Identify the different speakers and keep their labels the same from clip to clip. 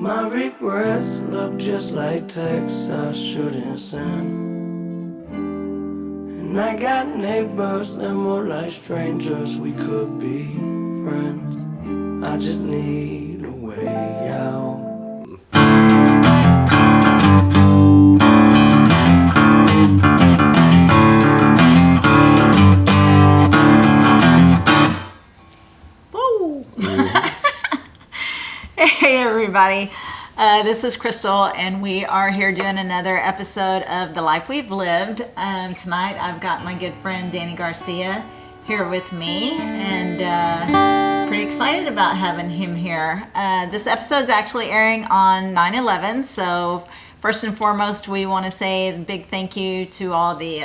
Speaker 1: My regrets look just like texts I shouldn't send. And I got neighbors that more like strangers, we could be friends. I just need a way out.
Speaker 2: Hey everybody, this is Cristal and we are here doing another episode of The Life We've Lived. Tonight I've got my good friend Danny Garcia here with me and pretty excited about having him here. This episode is actually airing on 9/11, so first and foremost we want to say a big thank you to all the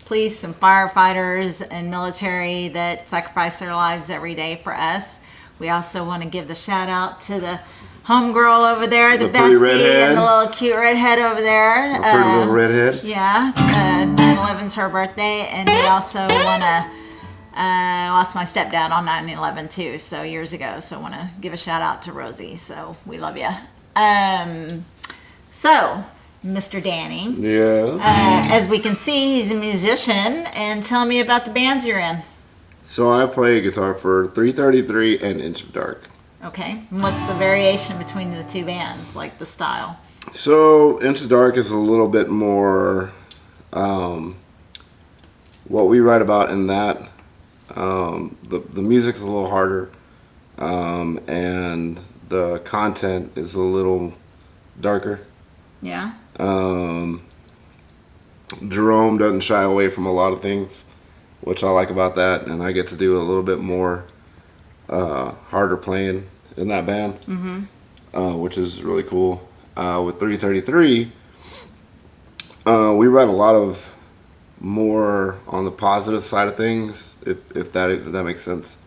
Speaker 2: police and firefighters and military that sacrifice their lives every day for us. We also want to give the shout out to the homegirl over there, the bestie, and the little cute redhead over there.
Speaker 3: A pretty little redhead.
Speaker 2: Yeah, 9/11's her birthday, and we also want to, I lost my stepdad on 9/11 too, so years ago, so I want to give a shout out to Rosie, so we love you. So, Mr. Danny.
Speaker 3: Yeah.
Speaker 2: As we can see, he's a musician, and tell me about the bands you're in.
Speaker 3: So I play guitar for 333 and Inch of Dark.
Speaker 2: Okay. And what's the variation between the two bands, like the style?
Speaker 3: So Inch of Dark is a little bit more what we write about in that. The music's a little harder, and the content is a little darker.
Speaker 2: Yeah.
Speaker 3: Jerome doesn't shy away from a lot of things, which I like about that, and I get to do a little bit more harder playing in that band, which is really cool. With 333, we write a lot of more on the positive side of things, if that makes sense.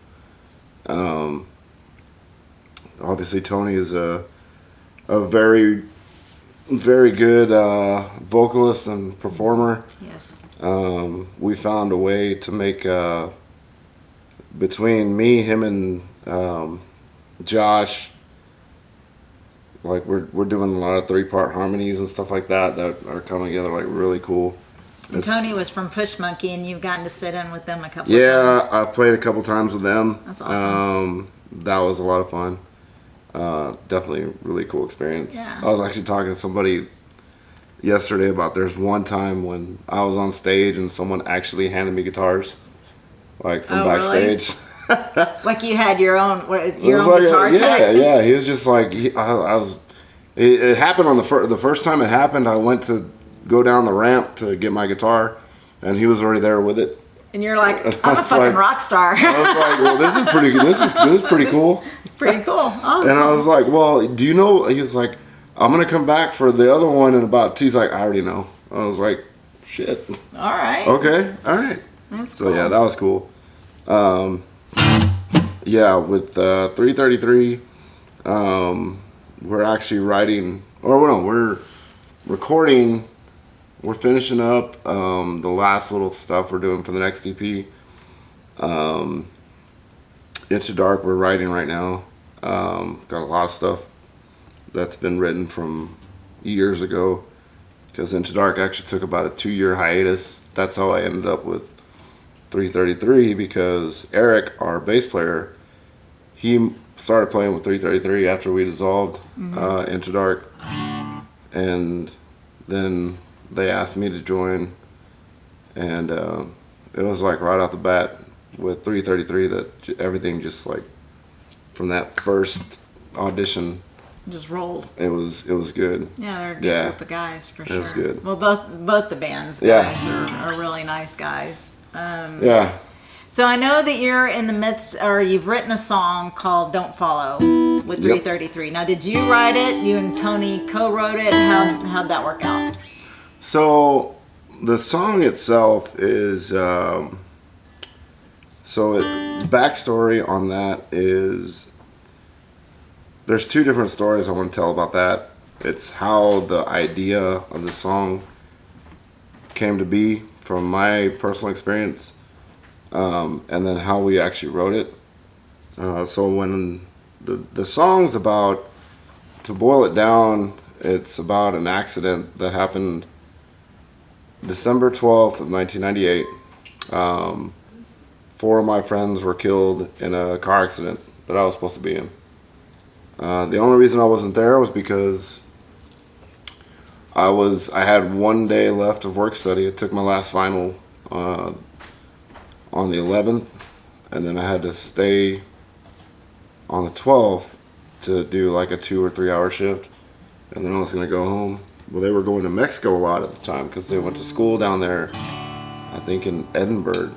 Speaker 3: Obviously, Tony is a very, very good vocalist and performer.
Speaker 2: Yes.
Speaker 3: We found a way to make between me, him, and Josh, like we're doing a lot of 3-part harmonies and stuff like that are coming together like really cool.
Speaker 2: And Tony was from Push Monkey, and you've gotten to sit in with them a couple of times.
Speaker 3: Yeah, I've played a couple times with them.
Speaker 2: That's awesome.
Speaker 3: That was a lot of fun. Definitely a really cool experience.
Speaker 2: Yeah.
Speaker 3: I was actually talking to somebody yesterday about there's one time when I was on stage and someone actually handed me guitars, like from backstage.
Speaker 2: Really? Like you had your own guitar tech?
Speaker 3: Yeah. He was just like I was. It happened on the first time it happened. I went to go down the ramp to get my guitar, and he was already there with it.
Speaker 2: And you're like, I'm a fucking rock star.
Speaker 3: I was like, well, this is pretty good. This is pretty cool.
Speaker 2: Pretty cool. Awesome.
Speaker 3: And I was like, well, do you know? He was like, I'm gonna come back for the other one in about 2. He's like, I already know. I was like, shit.
Speaker 2: All right.
Speaker 3: Okay. All right.
Speaker 2: That's
Speaker 3: So
Speaker 2: cool.
Speaker 3: yeah, that was cool. Yeah, with 333, we're actually writing, we're recording. We're finishing up the last little stuff we're doing for the next EP. Inch of Dark we're writing right now. Got a lot of stuff that's been written from years ago, because Inch of Dark actually took about a 2-year hiatus. That's how I ended up with 333, because Eric, our bass player, he started playing with 333 after we dissolved Inch of Dark, and then they asked me to join, and it was like right off the bat with 333 that everything just like from that first audition
Speaker 2: just rolled.
Speaker 3: It was good.
Speaker 2: Yeah, they're a good group of guys for sure.
Speaker 3: It was good.
Speaker 2: Well, both the bands guys are really nice guys.
Speaker 3: Yeah.
Speaker 2: So I know that you're in the midst, or you've written a song called "Don't Follow" with 333. Now, did you write it? You and Tony co-wrote it. How'd that work out?
Speaker 3: So the song itself is backstory on that is there's 2 different stories I want to tell about that. It's how the idea of the song came to be from my personal experience, and then how we actually wrote it. So when the song's about to boil it down, it's about an accident that happened December 12th of 1998. 4 of my friends were killed in a car accident that I was supposed to be in. The only reason I wasn't there was because I had 1 day left of work study. I took my last final on the 11th, and then I had to stay on the 12th to do like a 2 or 3 hour shift, and then I was going to go home. Well, they were going to Mexico a lot at the time because they went to school down there, I think in Edinburgh.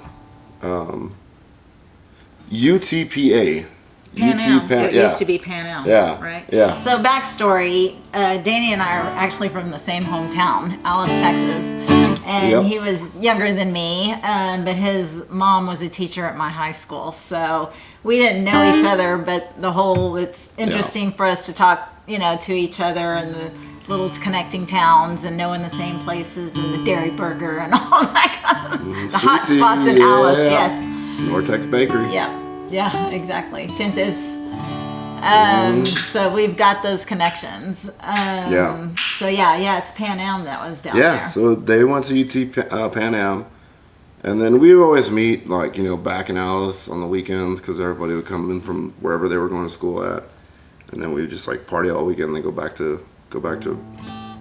Speaker 3: UTPA.
Speaker 2: Pan Am. It
Speaker 3: yeah.
Speaker 2: used to be Pan Am.
Speaker 3: Yeah.
Speaker 2: Right?
Speaker 3: Yeah.
Speaker 2: So backstory, Danny and I are actually from the same hometown, Alice, Texas. And
Speaker 3: Yep.
Speaker 2: he was younger than me, but his mom was a teacher at my high school. So we didn't know each other, but it's interesting for us to talk, to each other and the little connecting towns and knowing the same places and the Dairy Burger and all that kind of the hot
Speaker 3: Sweetie,
Speaker 2: spots in Alice, yes.
Speaker 3: Nortex Bakery.
Speaker 2: Yeah, exactly. Chintes. So we've got those connections. So it's Pan Am that was down there.
Speaker 3: Yeah, so they went to Pan Am, and then we would always meet, back in Alice on the weekends because everybody would come in from wherever they were going to school at, and then we would just party all weekend and then go back to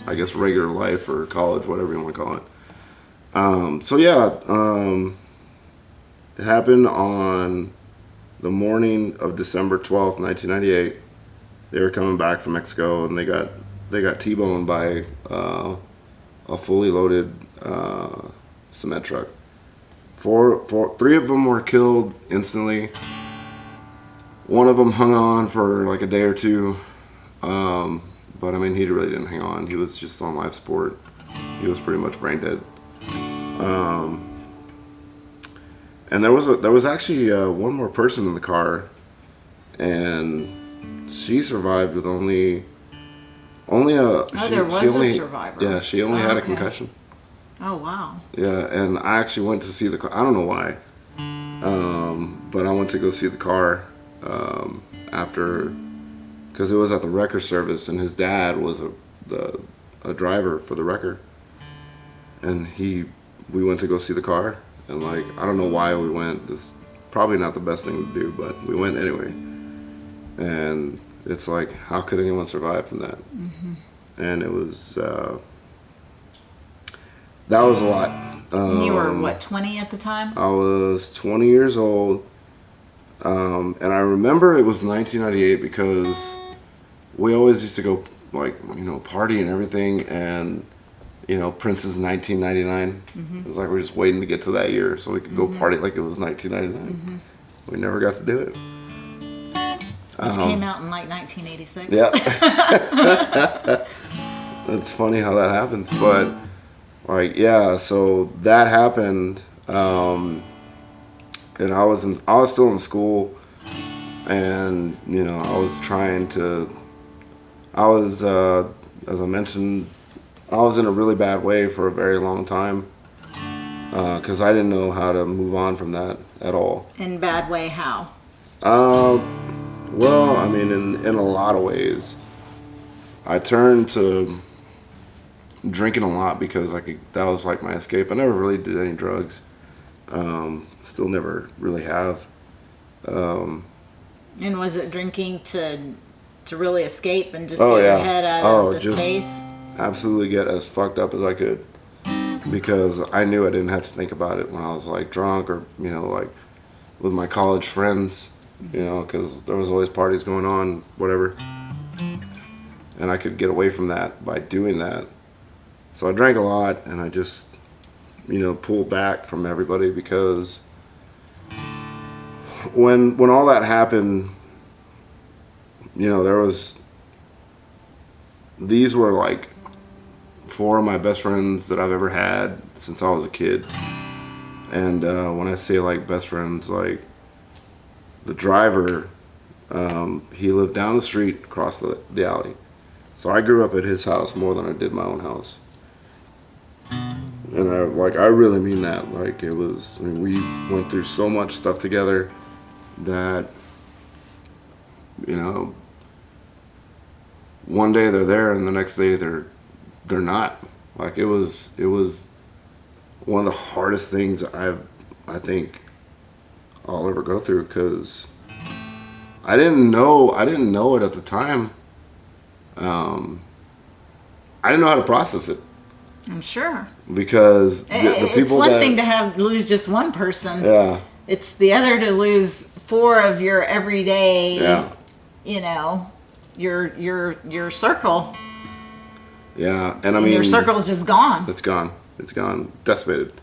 Speaker 3: I guess regular life or college, whatever you want to call it. It happened on the morning of December 12th, 1998. They were coming back from Mexico, and they got T-boned by a fully loaded cement truck. 3 of them were killed instantly. One of them hung on for like a day or two, but I mean, he really didn't hang on. He was just on life support. He was pretty much brain dead. And there was actually one more person in the car, and she survived with only a.
Speaker 2: There was a survivor.
Speaker 3: Yeah, she only had a concussion.
Speaker 2: Oh wow.
Speaker 3: Yeah, and I actually went to see the car. I don't know why, but I went to go see the car after, because it was at the wrecker service, and his dad was a driver for the wrecker, and we went to go see the car. And I don't know why we went. It's probably not the best thing to do, but we went anyway. And it's how could anyone survive from that? Mm-hmm. And it was, that was a lot.
Speaker 2: You were, 20 at the time?
Speaker 3: I was 20 years old. And I remember it was 1998 because we always used to go, party and everything. And Prince's 1999. Mm-hmm. It was we're just waiting to get to that year so we could go party like it was 1999. Mm-hmm. We never got to do it.
Speaker 2: Which came out in 1986.
Speaker 3: Yeah. It's funny how that happens, but so that happened, and I was still in school, and I was trying to. As I mentioned, I was in a really bad way for a very long time because I didn't know how to move on from that at all.
Speaker 2: In bad way, how?
Speaker 3: Well, I mean, in a lot of ways. I turned to drinking a lot because that was my escape. I never really did any drugs. Still never really have.
Speaker 2: And was it drinking to really escape and just get your head out of the space?
Speaker 3: Absolutely get as fucked up as I could, because I knew I didn't have to think about it when I was drunk or with my college friends, because there was always parties going on, whatever, and I could get away from that by doing that. So I drank a lot, and I just pulled back from everybody, because when all that happened, these were 4 of my best friends that I've ever had since I was a kid. And when I say best friends, the driver, he lived down the street across the alley. So I grew up at his house more than I did my own house. And I really mean that. We went through so much stuff together one day they're there and the next day they're not. Like it was one of the hardest things I think I'll ever go through, because I didn't know it at the time. I didn't know how to process it.
Speaker 2: I'm sure.
Speaker 3: Because the people,
Speaker 2: it's one thing to lose just one person.
Speaker 3: Yeah.
Speaker 2: It's the other to lose 4 of your everyday.
Speaker 3: Yeah.
Speaker 2: You know, your circle.
Speaker 3: Yeah, and I mean,
Speaker 2: your circle's just gone.
Speaker 3: It's gone. It's gone. Decimated.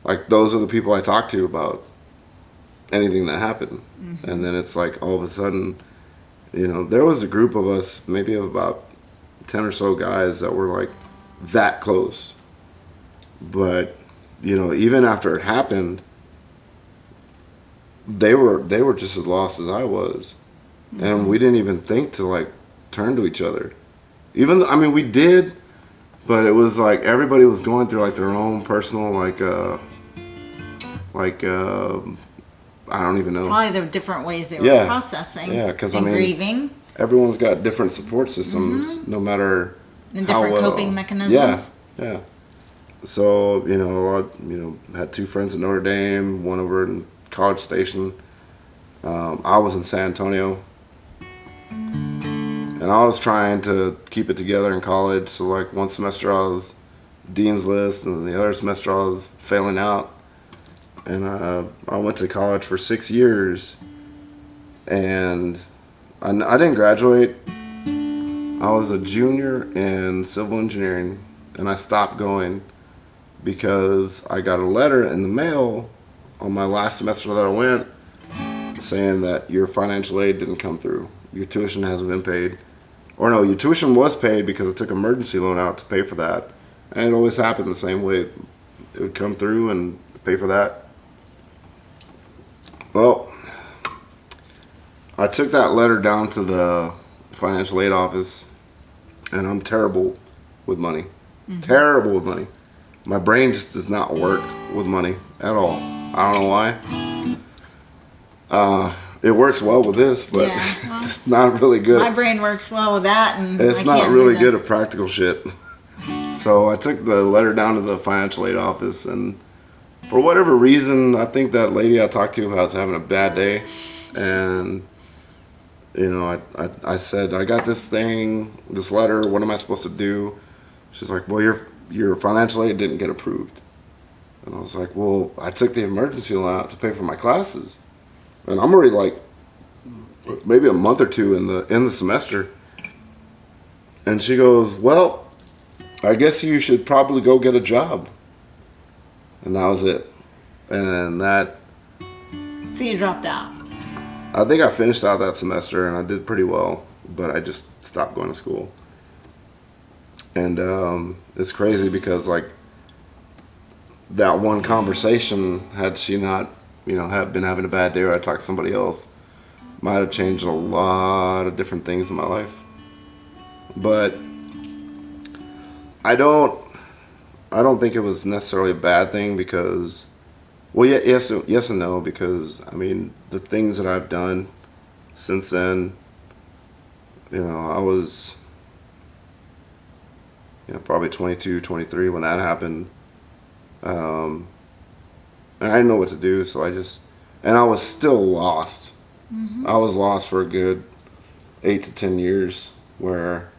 Speaker 3: Like, those are the people I talk to about anything that happened. Mm-hmm. And then it's like, all of a sudden, you know, there was a group of us, maybe of about 10 or so guys that were like that close. But, you know, even after it happened, they were just as lost as I was. Mm-hmm. And we didn't even think to like turn to each other. Even though, I mean, we did, but it was like everybody was going through like their own personal I don't even know.
Speaker 2: Probably the different ways they were processing.
Speaker 3: Yeah, because I mean,
Speaker 2: grieving.
Speaker 3: Everyone's got different support systems,
Speaker 2: mm-hmm.
Speaker 3: no matter
Speaker 2: and
Speaker 3: how
Speaker 2: different
Speaker 3: well.
Speaker 2: Coping mechanisms.
Speaker 3: Yeah. So, you know, I had 2 friends in Notre Dame, one over in College Station. I was in San Antonio. And I was trying to keep it together in college. So, like, one semester I was Dean's List, and the other semester I was failing out. And I went to college for 6 years. And I didn't graduate. I was a junior in civil engineering, and I stopped going because I got a letter in the mail on my last semester that I went saying that your financial aid didn't come through. Your tuition hasn't been paid. Or no, your tuition was paid because I took an emergency loan out to pay for that. And it always happened the same way. It would come through and pay for that. Well, I took that letter down to the financial aid office, and I'm terrible with money. Mm-hmm. Terrible with money. My brain just does not work with money at all. I don't know why. It works well with this, but it's not really good.
Speaker 2: My brain works well with that, and
Speaker 3: it's not really good at practical shit. So I took the letter down to the financial aid office, and for whatever reason, I think that lady I talked to was having a bad day, and you know, I said, I got this letter, what am I supposed to do? She's like, well, your financial aid didn't get approved. And I was like, well, I took the emergency loan out to pay for my classes. And I'm already like maybe a month or 2 in the semester. And she goes, well, I guess you should probably go get a job. And that was it. And that...
Speaker 2: So you dropped out.
Speaker 3: I think I finished out that semester and I did pretty well, but I just stopped going to school. And it's crazy because like that one conversation, had she not, you know, have been having a bad day or I talked to somebody else, might have changed a lot of different things in my life. But I don't think it was necessarily a bad thing because, well, yeah, yes and no, because I mean the things that I've done since then, you know, I was, you know, probably 22, 23 when that happened. And I didn't know what to do, so I was still lost. Mm-hmm. I was lost for a good 8 to 10 years where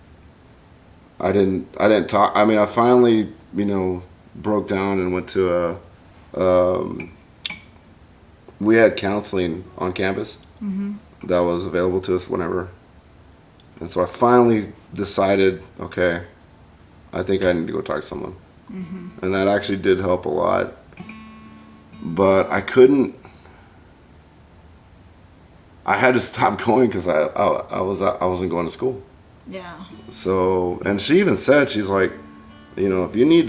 Speaker 3: I didn't talk. I mean, I finally, you know, broke down and went to we had counseling on campus mm-hmm. that was available to us whenever. And so I finally decided, okay, I think I need to go talk to someone. Mm-hmm. And that actually did help a lot. But I had to stop going because I wasn't going to school.
Speaker 2: Yeah.
Speaker 3: So, and she even said, she's like, you know, if you need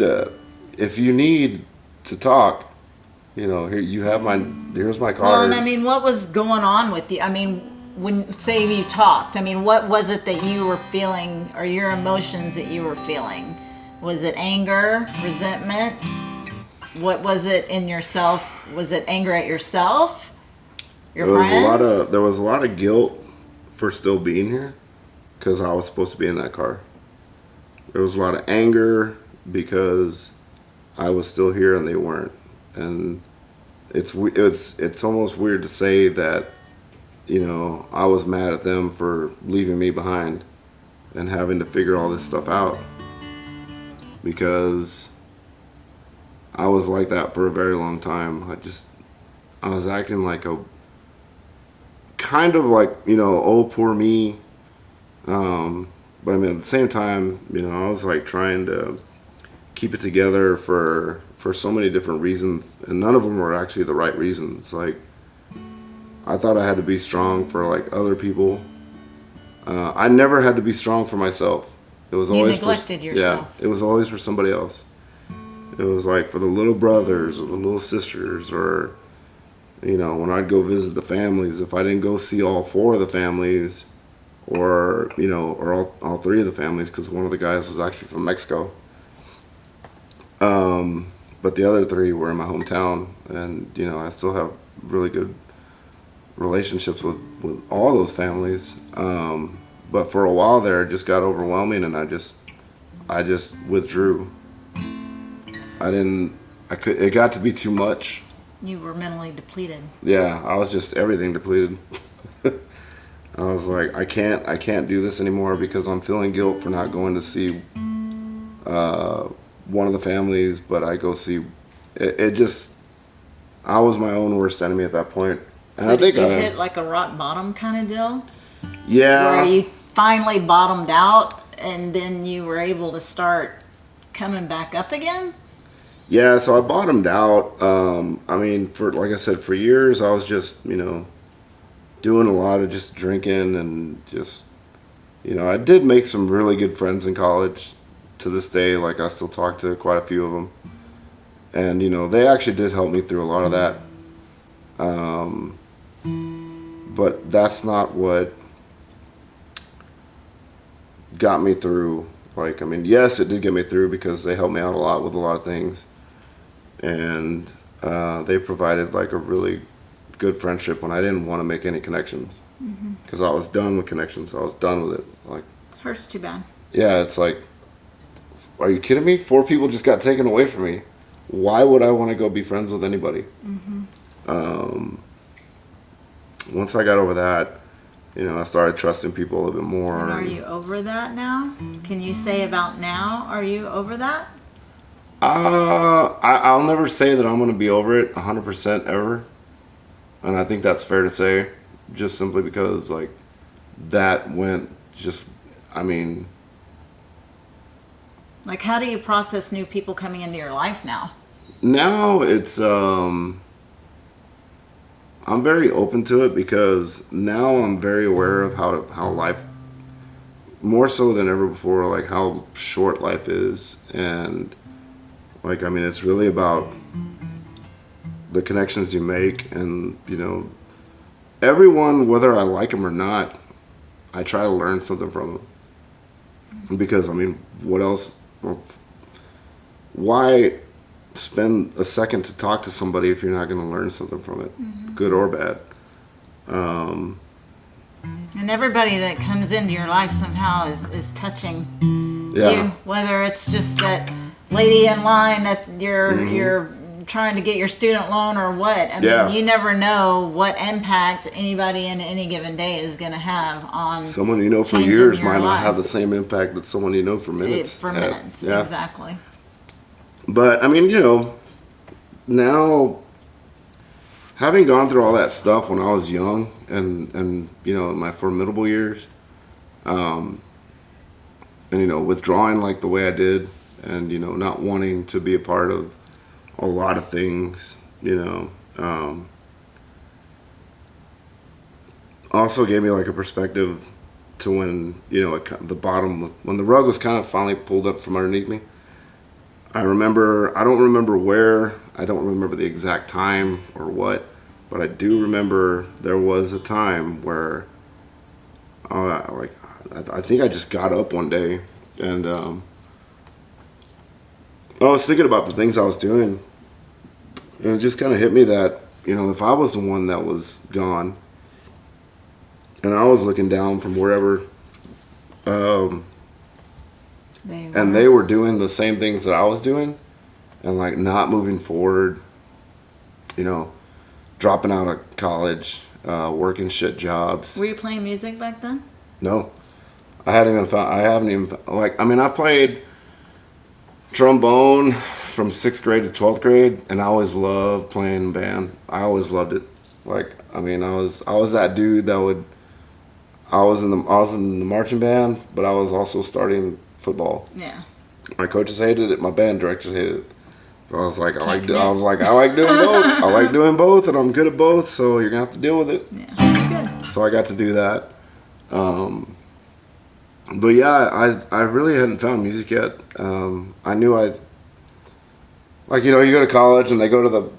Speaker 3: to talk, you know, here's my card.
Speaker 2: Well, and I mean, what was going on with you? I mean, when, say you talked, I mean, what was it that you were feeling, or your emotions that you were feeling? Was it anger, resentment? What was it in yourself? Was it anger at yourself? Your friends?
Speaker 3: There was a lot of guilt for still being here. because I was supposed to be in that car. There was a lot of anger because I was still here and they weren't. And it's almost weird to say that, you know, I was mad at them for leaving me behind and having to figure all this stuff out, because I was like that for a very long time. I was acting like a kind of like, you know, oh, poor me. But I mean, at the same time, you know, I was like trying to keep it together for so many different reasons, and none of them were actually the right reasons. Like, I thought I had to be strong for like other people. I never had to be strong for myself. It was always
Speaker 2: neglected yourself.
Speaker 3: Yeah, it was always for somebody else. It was like for the little brothers or the little sisters, or, you know, when I'd go visit the families, if I didn't go see all 4 of the families, or, you know, or all 3 of the families, because one of the guys was actually from Mexico. But the other 3 were in my hometown, and, you know, I still have really good relationships with all those families. But for a while there, it just got overwhelming, and I just withdrew. It got to be too much.
Speaker 2: You were mentally depleted.
Speaker 3: Yeah, I was just everything depleted. I was like, I can't do this anymore, because I'm feeling guilt for not going to see one of the families, but I go see it. I was my own worst enemy at that point. And
Speaker 2: So
Speaker 3: I think
Speaker 2: did you hit like a rock bottom kind of deal?
Speaker 3: Yeah.
Speaker 2: Where you finally bottomed out and then you were able to start coming back up again?
Speaker 3: Yeah, so I bottomed out. I mean, like I said, for years I was just, you know, doing a lot of just drinking, and just, you know, I did make some really good friends in college. To this day, like, I still talk to quite a few of them, and, you know, they actually did help me through a lot of that. But that's not what got me through. Like, I mean, yes, it did get me through, because they helped me out a lot with a lot of things, and they provided like a really good friendship when I didn't want to make any connections, because I was done with connections. I was done with it. Like,
Speaker 2: Hurts too bad.
Speaker 3: yeah, it's like, are you kidding me? 4 people just got taken away from me. Why would I want to go be friends with anybody? Once I got over that, you know, I started trusting people a little bit more.
Speaker 2: And are you over that now? Can you say about now, are you over that?
Speaker 3: I'll never say that I'm going to be over it 100% ever. And I think that's fair to say, just simply because, like, that went just, I mean...
Speaker 2: Like, how do you process new people coming into your life now?
Speaker 3: Now it's, I'm very open to it, because now I'm very aware of how life, more so than ever before, like how short life is. And, like, I mean, it's really about the connections you make, and, you know, everyone, whether I like them or not, I try to learn something from them. Because, I mean, what else? Why spend a second to talk to somebody if you're not going to learn something from it, good or bad?
Speaker 2: And everybody that comes into your life somehow is touching you, whether it's just that lady in line that you're trying to get your student loan or what. I mean, you never know what impact anybody in any given day is going to have on
Speaker 3: someone you know for years might not have the same impact that someone you know for minutes.
Speaker 2: Exactly.
Speaker 3: But, I mean, you know, now, having gone through all that stuff when I was young, and you know, in my formidable years, and, you know, withdrawing like the way I did, and, you know, not wanting to be a part of a lot of things, you know, also gave me like a perspective to when, you know, when the rug was kind of finally pulled up from underneath me. I don't remember where, I don't remember the exact time or what, but I do remember there was a time where, I think I just got up one day, and I was thinking about the things I was doing, and it just kind of hit me that, you know, if I was the one that was gone, and I was looking down from wherever And they were doing the same things that I was doing, and like not moving forward, you know, dropping out of college, working shit jobs.
Speaker 2: Were you playing music back then?
Speaker 3: No, I haven't even, like, I mean, I played trombone from 6th grade to 12th grade, and I always loved playing in band. I always loved it. Like, I mean, I was that dude that would, I was in the marching band, but I was also starting football.
Speaker 2: Yeah.
Speaker 3: My coaches hated it. My band directors hated it. But I was like, I like doing both. I like doing both, and I'm good at both. So you're gonna have to deal with it.
Speaker 2: Yeah. Good.
Speaker 3: So I got to do that. But yeah, I really hadn't found music yet. I knew like, you know, you go to college and they go to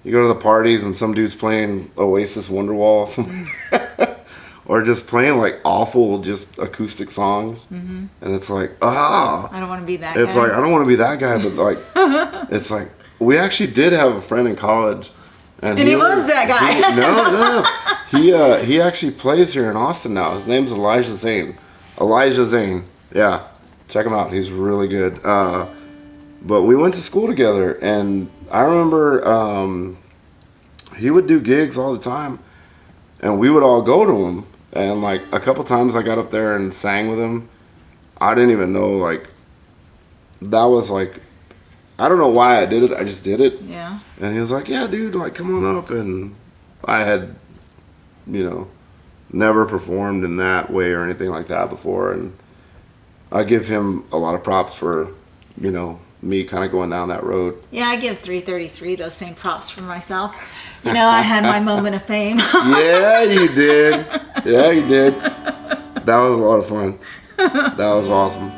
Speaker 3: you go to the parties and some dude's playing Oasis Wonderwall, or just playing like awful, just acoustic songs, and it's like,
Speaker 2: I don't want to be that guy.
Speaker 3: It's like, I don't want to be that guy, but like, it's like, we actually did have a friend in college, and
Speaker 2: he was that guy.
Speaker 3: No. He actually plays here in Austin now. His name's Elijah Zane. Yeah, check him out. He's really good. But we went to school together, and I remember he would do gigs all the time, and we would all go to him. And like a couple times I got up there and sang with him. I didn't even know, like, that was like, I don't know why I did it. I just did it.
Speaker 2: Yeah.
Speaker 3: And he was like, yeah, dude, like, come on up. And I had, you know, never performed in that way or anything like that before. And I give him a lot of props for, you know, me kind of going down that road.
Speaker 2: Yeah, I give 333 those same props for myself. You know, I had my moment of fame.
Speaker 3: Yeah, you did. Yeah, you did. That was a lot of fun. That was awesome.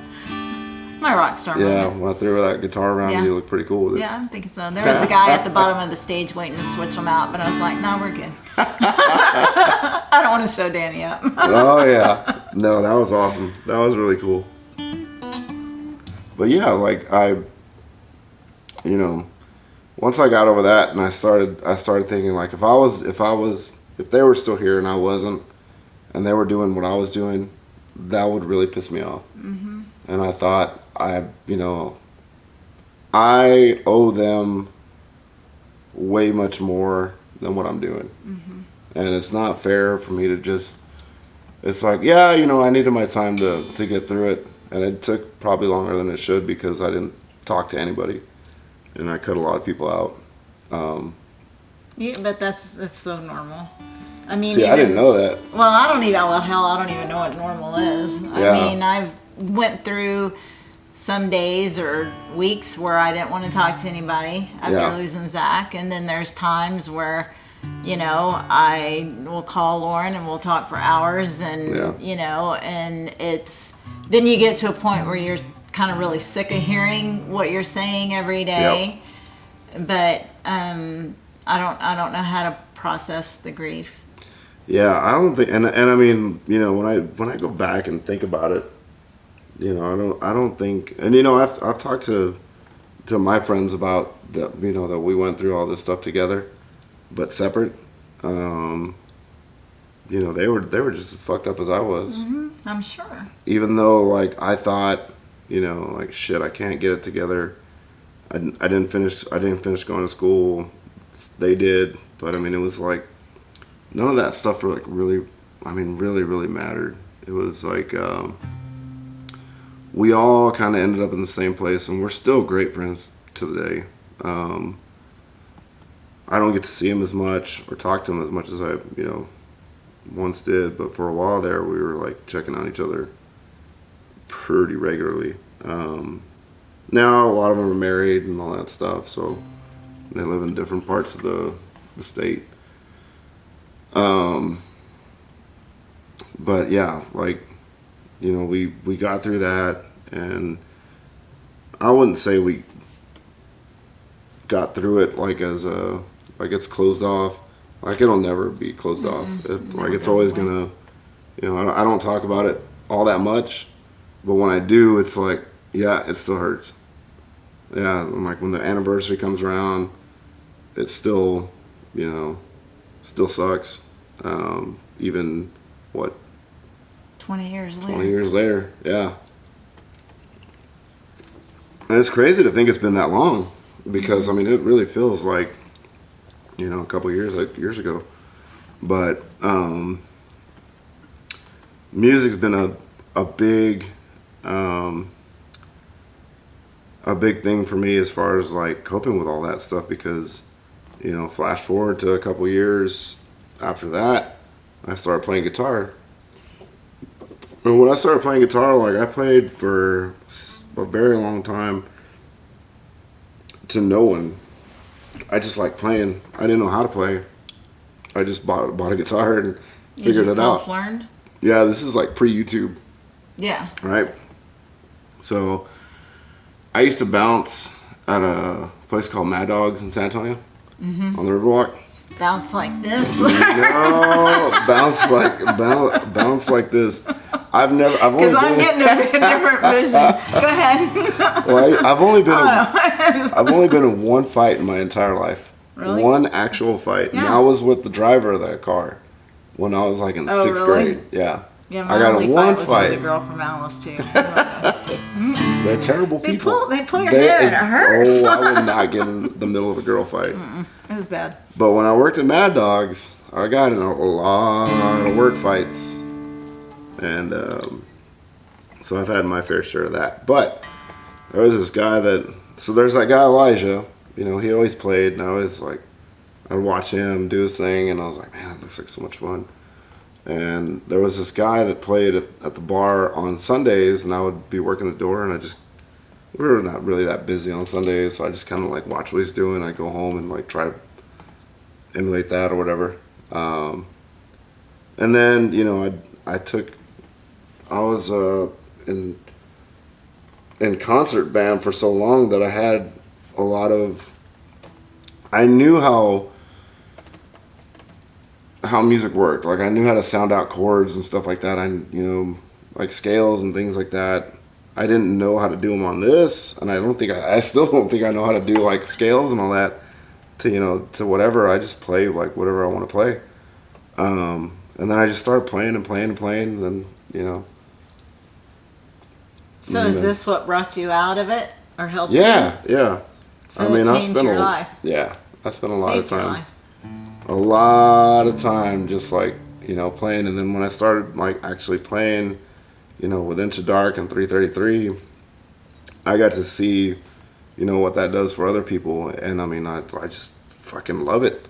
Speaker 2: My rock star
Speaker 3: Yeah,
Speaker 2: moment.
Speaker 3: when I threw that guitar around, you looked pretty cool with it.
Speaker 2: Yeah, I'm thinking so. There was a guy at the bottom of the stage waiting to switch them out, but I was like, no, we're good. I don't want to show Danny up.
Speaker 3: Oh, yeah. No, that was awesome. That was really cool. But yeah, like, you know, once I got over that and I started thinking, like, if they were still here and I wasn't, and they were doing what I was doing, that would really piss me off. Mm-hmm. And I thought, you know, I owe them way much more than what I'm doing. Mm-hmm. And it's not fair for me to just, it's like, yeah, you know, I needed my time to get through it. And it took probably longer than it should because I didn't talk to anybody. And I cut a lot of people out.
Speaker 2: Yeah, but that's so normal. I mean,
Speaker 3: see, I didn't know that.
Speaker 2: Well, I don't even know what normal is.
Speaker 3: Yeah.
Speaker 2: I mean, I went through some days or weeks where I didn't want to talk to anybody after losing Zach. And then there's times where, you know, I will call Lauren and we'll talk for hours and, you know, and then you get to a point where you're kind of really sick of hearing what you're saying every day. Yep. But I don't know how to process the grief.
Speaker 3: Yeah, I don't think, and I mean, you know, when I go back and think about it, you know, I don't think, and you know, I've talked to my friends about that, you know, that we went through all this stuff together, but separate. You know, they were just as fucked up as I was.
Speaker 2: Mm-hmm, I'm sure.
Speaker 3: Even though, like, I thought, you know, like, shit, I can't get it together. I didn't finish going to school. They did, but I mean, it was like none of that stuff really mattered. It was like we all kind of ended up in the same place, and we're still great friends to the day. I don't get to see him as much or talk to him as much as I, you know, once did, but for a while there, we were like checking on each other pretty regularly. Now a lot of them are married and all that stuff, so they live in different parts of the state. But yeah, like, you know, we got through that, and I wouldn't say we got through it like it's closed off. Like, it'll never be closed off. It's always gonna, you know, I don't talk about it all that much, but when I do, it's like, yeah, it still hurts. Yeah, and like when the anniversary comes around, it still, you know, still sucks. Even
Speaker 2: 20 years later.
Speaker 3: 20 years later, yeah. And it's crazy to think it's been that long because, I mean, it really feels like, you know, a couple years, like years ago. But music's been a big thing for me as far as like coping with all that stuff because, you know, flash forward to a couple years after that, I started playing guitar. And when I started playing guitar, like I played for a very long time to no one. I just like playing. I didn't know how to play. I just bought a guitar and figured it out.
Speaker 2: Self-learned?
Speaker 3: Yeah, this is like pre-YouTube.
Speaker 2: Yeah.
Speaker 3: Right? So I used to bounce at a place called Mad Dogs in San Antonio on the Riverwalk.
Speaker 2: Bounce like this.
Speaker 3: No, bounce like this. I've only
Speaker 2: Because I'm getting a different vision. Go ahead.
Speaker 3: Well, I've only been in one fight in my entire life.
Speaker 2: Really?
Speaker 3: One actual fight.
Speaker 2: Yeah.
Speaker 3: And I was with the driver of that car when I was like in sixth
Speaker 2: really?
Speaker 3: grade. Yeah.
Speaker 2: Yeah,
Speaker 3: I got in one
Speaker 2: was
Speaker 3: fight.
Speaker 2: with a girl from Alice too.
Speaker 3: They're terrible people.
Speaker 2: They pull your hair and it hurts.
Speaker 3: Oh, I would not get in the middle of a girl fight.
Speaker 2: It was bad.
Speaker 3: But when I worked at Mad Dogs, I got in a lot of work fights. And so I've had my fair share of that. But there was this guy so there's that guy Elijah, you know, he always played, and I was like, I'd watch him do his thing, and I was like, man, that looks like so much fun. And there was this guy that played at the bar on Sundays, and I would be working the door, and we were not really that busy on Sundays, so I just kind of like watch what he's doing. I go home and like try to emulate that or whatever. And then, you know, I was in concert band for so long that I had a lot of, I knew how music worked. Like I knew how to sound out chords and stuff like that. You know, like scales and things like that. I didn't know how to do them on this, and I still don't think I know how to do like scales and all that to whatever. I just play like whatever I want to play. And then I just started playing and playing and playing, and then, you know.
Speaker 2: So is this what brought you out of it or helped you?
Speaker 3: Yeah.
Speaker 2: So I changed your life.
Speaker 3: Yeah, I spent a lot
Speaker 2: Saved
Speaker 3: of
Speaker 2: your
Speaker 3: time.
Speaker 2: life.
Speaker 3: A lot of time just like, you know, playing. And then when I started like actually playing, you know, with Inch of Dark and 333, I got to see, you know, what that does for other people. And I mean, I just fucking love it.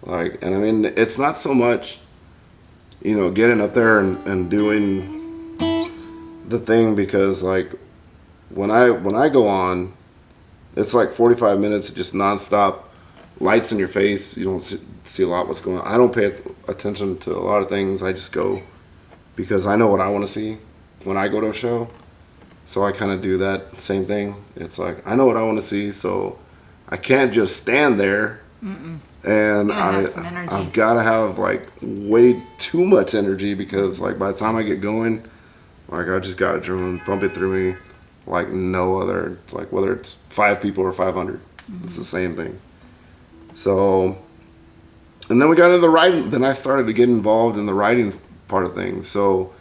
Speaker 3: Like, and I mean, it's not so much, you know, getting up there and doing the thing, because like when I go on, it's like 45 minutes of just nonstop lights in your face. You don't see a lot what's going on. I don't pay attention to a lot of things. I just go because I know what I want to see when I go to a show. So I kind of do that same thing. It's like I know what I want to see, so I can't just stand there. And I've got to have like way too much energy, because like by the time I get going, like I just got adrenaline pumping through me like no other. Like whether it's 5 people or 500, it's the same thing. So, and then we got into the writing. Then I started to get involved in the writing part of things. So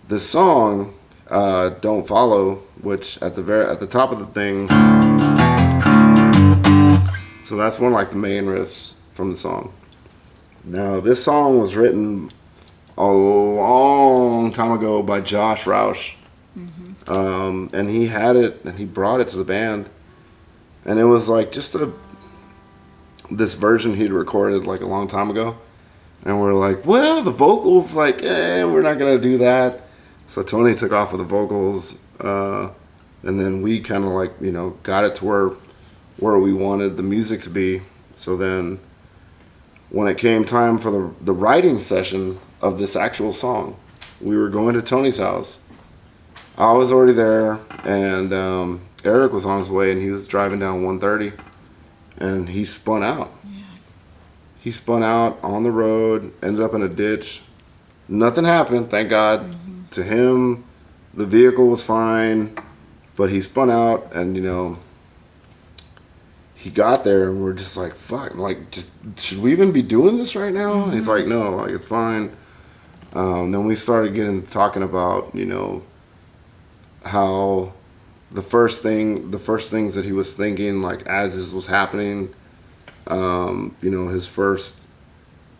Speaker 3: the song "Don't Follow," which at the top of the thing. So that's one of like the main riffs from the song. Now this song was written a long time ago by Josh Roush. And he had it and he brought it to the band, and it was like just this version he'd recorded like a long time ago, and we're like, well, the vocals, like, we're not gonna do that. So Tony took off with the vocals, and then we kind of like, you know, got it to where we wanted the music to be. So then when it came time for the writing session of this actual song, we were going to Tony's house. I was already there, and Eric was on his way, and he was driving down 130, and he spun out. He spun out on the road, ended up in a ditch. Nothing happened, thank God. To him, the vehicle was fine, but he spun out, and, you know, he got there, and we're just like, fuck, like, just should we even be doing this right now? And he's like, no, like, it's fine. Then we started getting talking about, you know, how the first things that he was thinking, like as this was happening, you know, his first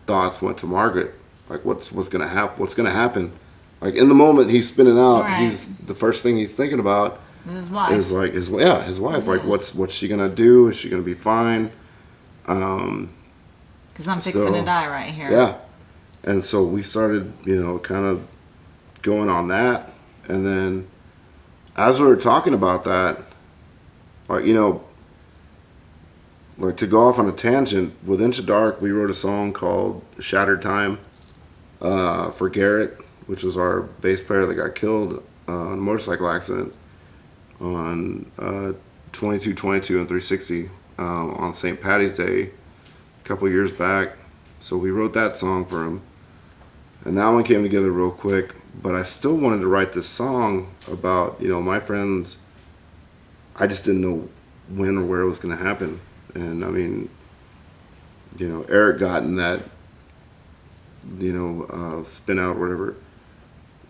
Speaker 3: thoughts went to Margaret. Like what's gonna happen? What's gonna happen? Like in the moment he's spinning out,
Speaker 2: Right.
Speaker 3: the first thing he's thinking about
Speaker 2: His wife.
Speaker 3: is like his wife. Like what's she gonna do? Is she gonna be fine?
Speaker 2: Because I'm fixing to die right here.
Speaker 3: Yeah. And so we started, you know, kind of going on that. And then as we were talking about that, like, you know, like to go off on a tangent, with Into Dark, we wrote a song called Shattered Time for Garrett, which is our bass player that got killed in a motorcycle accident on 2222 and 360 on St. Patty's Day a couple years back. So we wrote that song for him. And that one came together real quick, but I still wanted to write this song about, you know, my friends. I just didn't know when or where it was going to happen. And I mean, you know, Eric got in that, you know, spin out or whatever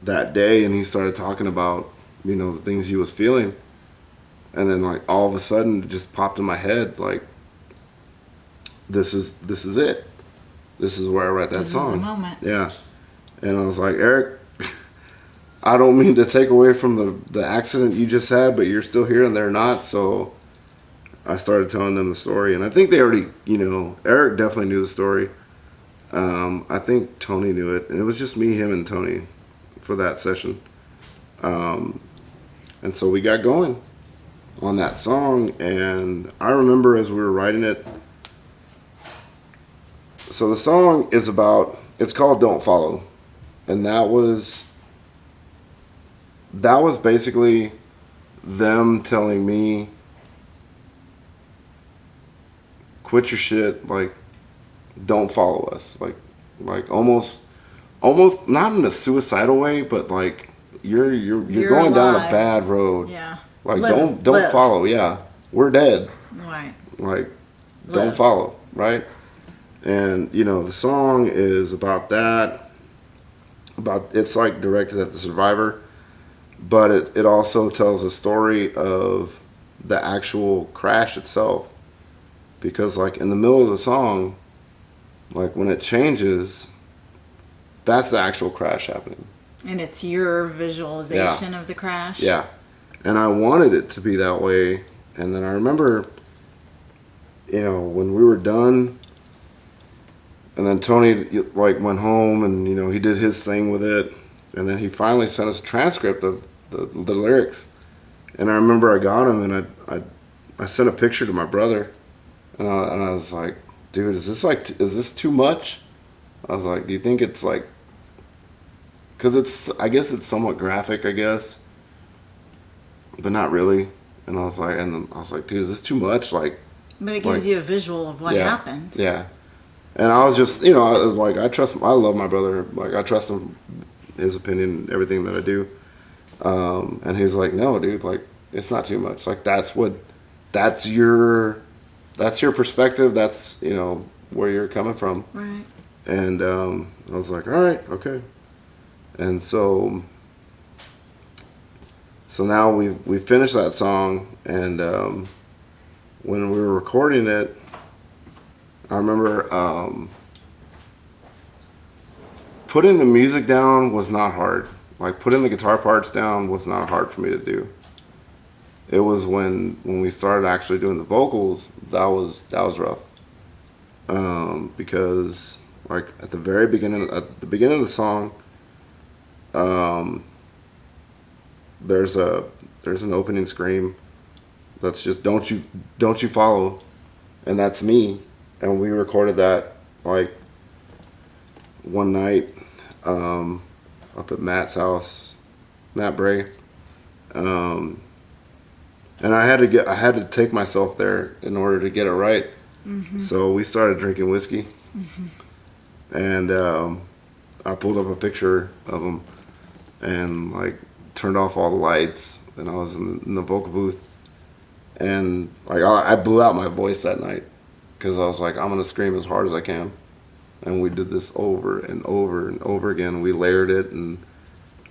Speaker 3: that day, and he started talking about, you know, the things he was feeling. And then like all of a sudden it just popped in my head, like, this is it. This is where I write that song.
Speaker 2: This is the moment.
Speaker 3: Yeah. And I was like, Eric, I don't mean to take away from the accident you just had, but you're still here and they're not. So I started telling them the story. And I think they already, you know, Eric definitely knew the story. I think Tony knew it. And it was just me, him, and Tony for that session. And so we got going on that song. And I remember as we were writing it, so the song is about, it's called Don't Follow. And that was basically them telling me, quit your shit, like, don't follow us. Like almost not in a suicidal way, but like you're going down a
Speaker 2: alive.
Speaker 3: bad road.
Speaker 2: Yeah.
Speaker 3: Like
Speaker 2: Live.
Speaker 3: don't follow. Yeah. We're dead.
Speaker 2: Right.
Speaker 3: Like
Speaker 2: Live.
Speaker 3: don't follow, right? And you know, the song is about that. It's like directed at the survivor, but it also tells a story of the actual crash itself. Because like in the middle of the song, like when it changes, that's the actual crash happening.
Speaker 2: And it's your visualization of the crash?
Speaker 3: Yeah. And I wanted it to be that way. And then I remember, you know, when we were done, and then Tony like went home and, you know, he did his thing with it. And then he finally sent us a transcript of the lyrics. And I remember I got him and I sent a picture to my brother. And I was like, dude, is this too much? I was like, do you think it's like, because I guess it's somewhat graphic, I guess, but not really. And I was like, dude, is this too much? Like,
Speaker 2: but it gives you a visual of what happened.
Speaker 3: Yeah. And I was just, you know, I love my brother. Like, I trust him, his opinion, everything that I do. And he's like, no, dude, like, it's not too much. Like, that's your perspective. That's, you know, where you're coming from.
Speaker 2: Right.
Speaker 3: And I was like, all right, okay. And so now we finished that song, and when we were recording it, I remember putting the music down was not hard. Like, putting the guitar parts down was not hard for me to do. It was when we started actually doing the vocals that was rough. Because like at the beginning of the song, there's an opening scream that's just don't you follow, and that's me. And we recorded that like one night up at Matt's house, Matt Bray. And I had to take myself there in order to get it right. Mm-hmm. So we started drinking whiskey. Mm-hmm. And I pulled up a picture of him and like turned off all the lights, and I was in the vocal booth, and like I blew out my voice that night because I was like, I'm gonna scream as hard as I can, and we did this over and over and over again. We layered it, and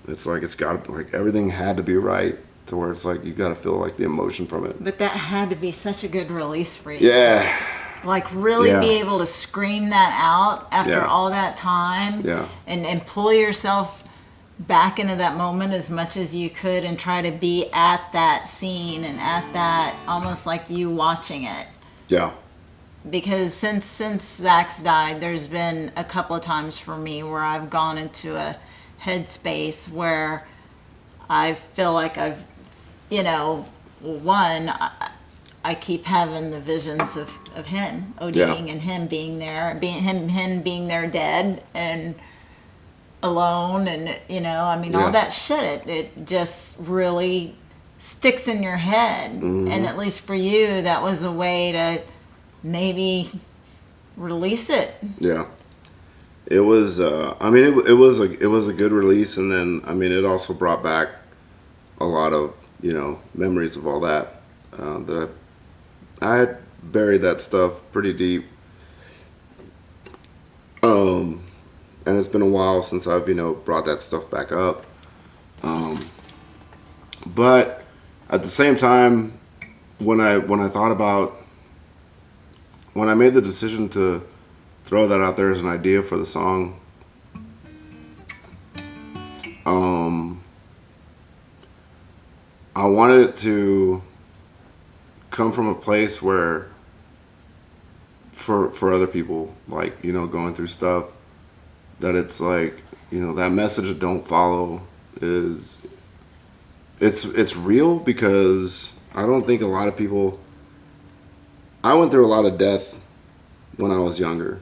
Speaker 3: it's like it's got like everything had to be right to where it's like you got to feel like the emotion from it.
Speaker 2: But that had to be such a good release for you.
Speaker 3: Yeah.
Speaker 2: Like really
Speaker 3: Yeah.
Speaker 2: be able to scream that out after
Speaker 3: Yeah.
Speaker 2: all that time.
Speaker 3: Yeah.
Speaker 2: And pull yourself back into that moment as much as you could and try to be at that scene and at that almost like you watching it.
Speaker 3: Yeah.
Speaker 2: Because since Zach's died, there's been a couple of times for me where I've gone into a headspace where I feel like I've, you know, one, I keep having the visions of him ODing and him being there, him being there dead and alone, and you know, I mean, all that shit. It just really sticks in your head, and at least for you, that was a way to maybe release it.
Speaker 3: Yeah. It was. I mean, it was a good release, and then I mean, it also brought back a lot of memories of all that. That I had buried that stuff pretty deep. And it's been a while since I've brought that stuff back up. But at the same time, when I thought about when I made the decision to throw that out there as an idea for the song, I wanted it to come from a place where for other people, like, going through stuff, that it's like, that message of don't follow is, it's real, because I don't think a lot of people, I went through a lot of death when I was younger.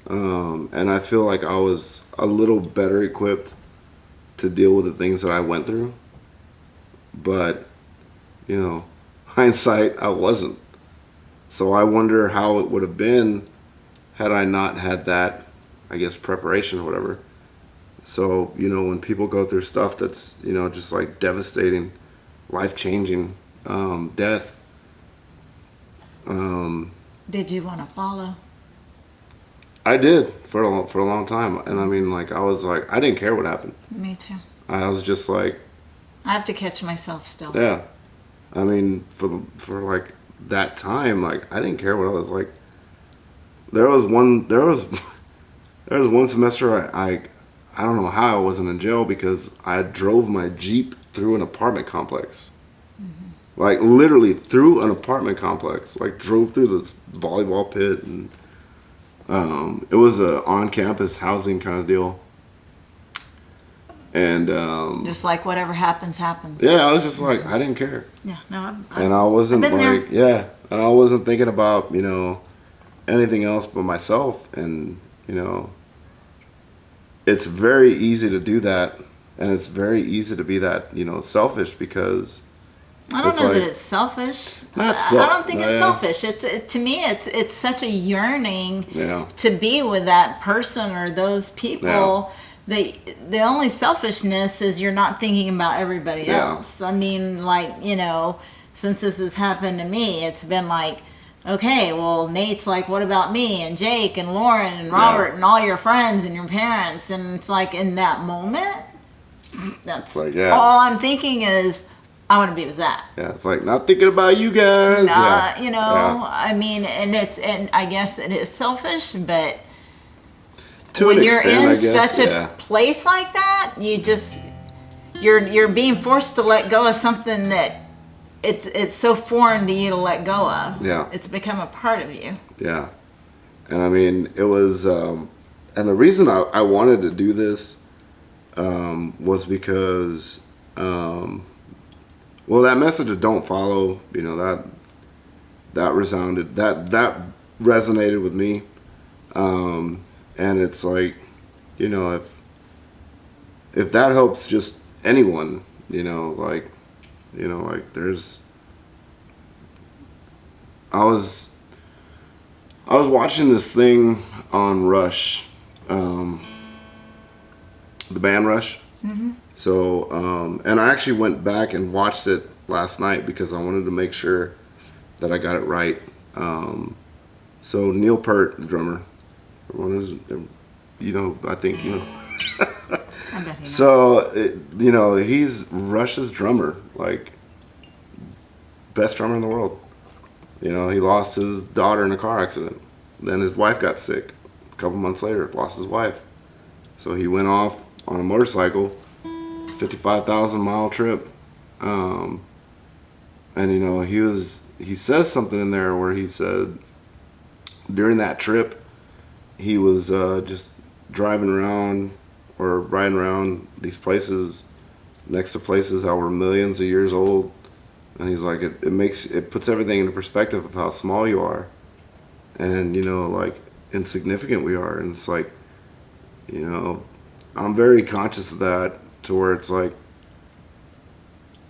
Speaker 3: And I feel like I was a little better equipped to deal with the things that I went through. But, hindsight, I wasn't. So I wonder how it would have been had I not had that, I guess, preparation or whatever. So, when people go through stuff that's, just like devastating, life-changing, death.
Speaker 2: Did you want to follow?
Speaker 3: I did for a long time. And I mean, like, I was like, I didn't care what happened.
Speaker 2: Me too.
Speaker 3: I was just like,
Speaker 2: I have to catch myself still.
Speaker 3: yeah. I mean, for like that time, like, I didn't care what I was like. There was one semester I don't know how I wasn't in jail, because I drove my Jeep through an apartment complex. Mm-hmm. Like, literally through an apartment complex. Like, drove through the volleyball pit, and it was a on-campus housing kind of deal. And
Speaker 2: just like whatever happens.
Speaker 3: Yeah, I was just like, I didn't care.
Speaker 2: Yeah, no,
Speaker 3: and I wasn't
Speaker 2: I've been
Speaker 3: like, there. And I wasn't thinking about anything else but myself. And it's very easy to do that, and it's very easy to be that selfish, because
Speaker 2: I don't know
Speaker 3: like,
Speaker 2: that it's selfish.
Speaker 3: I
Speaker 2: don't think it's selfish. To me, it's such a yearning to be with that person or those people.
Speaker 3: Yeah.
Speaker 2: The only selfishness is you're not thinking about everybody else. I mean, like, since this has happened to me, it's been like, okay, well, Nate's like, what about me? And Jake and Lauren and Robert and all your friends and your parents. And it's like, in that moment, that's
Speaker 3: like,
Speaker 2: all I'm thinking is, I want to be with Zach.
Speaker 3: Yeah, it's like, not thinking about you guys.
Speaker 2: I mean, and I guess it is selfish, but
Speaker 3: to
Speaker 2: when
Speaker 3: an
Speaker 2: you're
Speaker 3: extent,
Speaker 2: in
Speaker 3: I guess,
Speaker 2: such a place like that, you're being forced to let go of something that it's so foreign to you to let go of.
Speaker 3: Yeah.
Speaker 2: It's become a part of you.
Speaker 3: Yeah. And I mean, it was, and the reason I wanted to do this was because, well, that message of don't follow, that resounded, that resonated with me. And it's like, if that helps just anyone, like there's, I was watching this thing on Rush, the band Rush. Mm-hmm. So, and I actually went back and watched it last night because I wanted to make sure that I got it right. So Neil Peart, the drummer, Everyone is, I think,
Speaker 2: I bet he knows.
Speaker 3: So, he's Rush's drummer, like, best drummer in the world. He lost his daughter in a car accident. Then his wife got sick. A couple months later, lost his wife. So he went off on a motorcycle, 55,000-mile trip. And, he says something in there where he said during that trip, he was just driving around or riding around these places, next to places that were millions of years old. And he's like, it puts everything into perspective of how small you are and, like insignificant we are. And it's like, I'm very conscious of that to where it's like,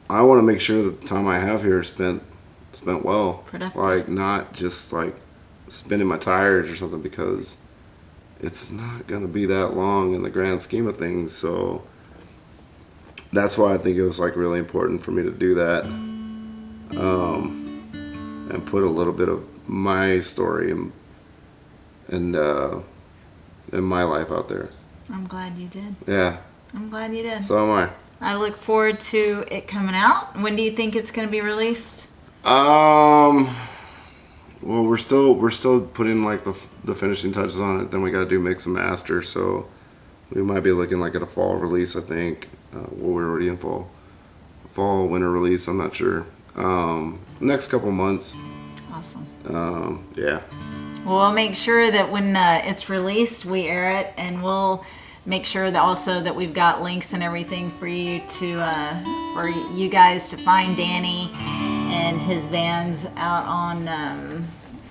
Speaker 3: I want to make sure that the time I have here is spent well.
Speaker 2: Productive.
Speaker 3: Like not just like spinning my tires or something, because it's not going to be that long in the grand scheme of things. So that's why I think it was like really important for me to do that. And put a little bit of my story and my life out there.
Speaker 2: I'm glad you did.
Speaker 3: Yeah.
Speaker 2: I'm glad you did.
Speaker 3: So am I.
Speaker 2: I look forward to it coming out. When do you think it's going to be released?
Speaker 3: Well, we're still putting like the finishing touches on it. Then we got to do mix and master. So we might be looking like at a fall release. I think. We're already in fall winter release. I'm not sure. Next couple months.
Speaker 2: Awesome.
Speaker 3: Yeah.
Speaker 2: Well, we'll make sure that when it's released, we air it, and we'll make sure that also that we've got links and everything for you for you guys to find Danny and his bands out on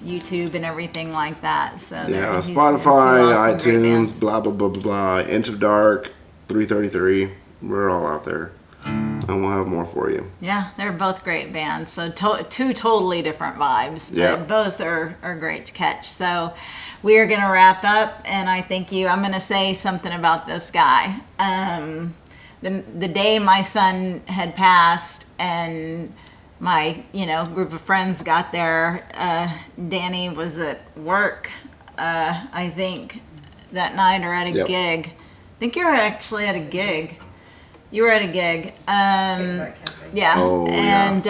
Speaker 2: YouTube and everything like that. So
Speaker 3: Yeah,
Speaker 2: he's
Speaker 3: Spotify,
Speaker 2: two awesome, great
Speaker 3: iTunes,
Speaker 2: bands.
Speaker 3: blah blah blah blah blah. Inch of Dark, 333. We're all out there, and we'll have more for you.
Speaker 2: Yeah, they're both great bands. So two totally different vibes, but
Speaker 3: Yeah.
Speaker 2: both are great to catch. So we are going to wrap up, and I thank you. I'm going to say something about this guy. The day my son had passed and my group of friends got there, Danny was at work, I think, that night or at a
Speaker 3: Yep.
Speaker 2: gig. I think you were actually at a gig. You were at a gig. Yeah.
Speaker 3: Oh,
Speaker 2: and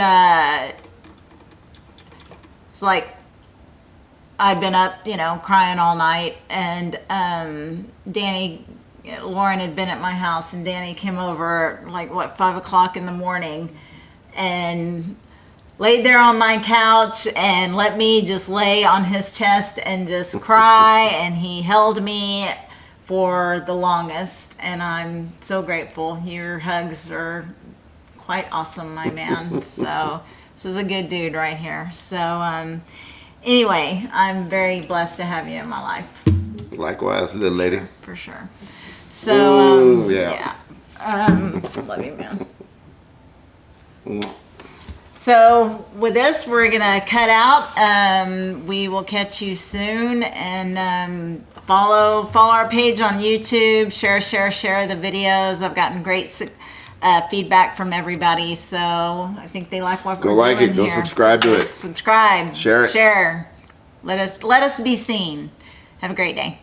Speaker 2: it's like I'd been up, crying all night, and Lauren had been at my house, and Danny came over like 5:00 in the morning, and laid there on my couch and let me just lay on his chest and just cry, and he held me for the longest, and I'm so grateful. Your hugs are quite awesome, my man. So this is a good dude right here. So anyway, I'm very blessed to have you in my life.
Speaker 3: Likewise, little lady.
Speaker 2: For sure. So
Speaker 3: Ooh, yeah.
Speaker 2: love you, man. So with this, we're gonna cut out. We will catch you soon, and follow our page on YouTube. Share the videos. I've gotten great feedback from everybody, so I think they like what
Speaker 3: Go
Speaker 2: we're
Speaker 3: like
Speaker 2: doing
Speaker 3: it. Go
Speaker 2: here.
Speaker 3: subscribe to it.
Speaker 2: Subscribe.
Speaker 3: Share it.
Speaker 2: Share. Let us be seen. Have a great day.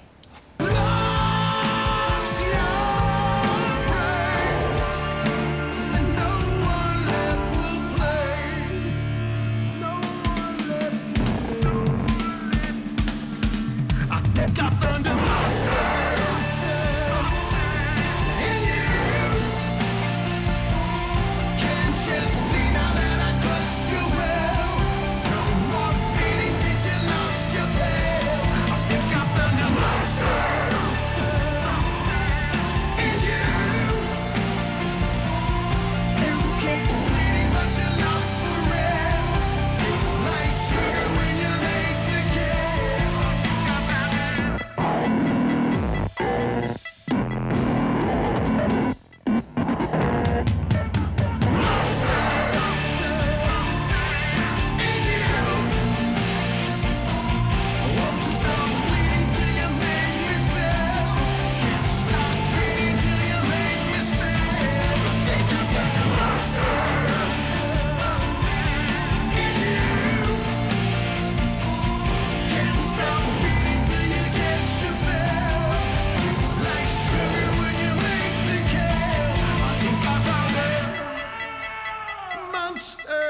Speaker 1: monster.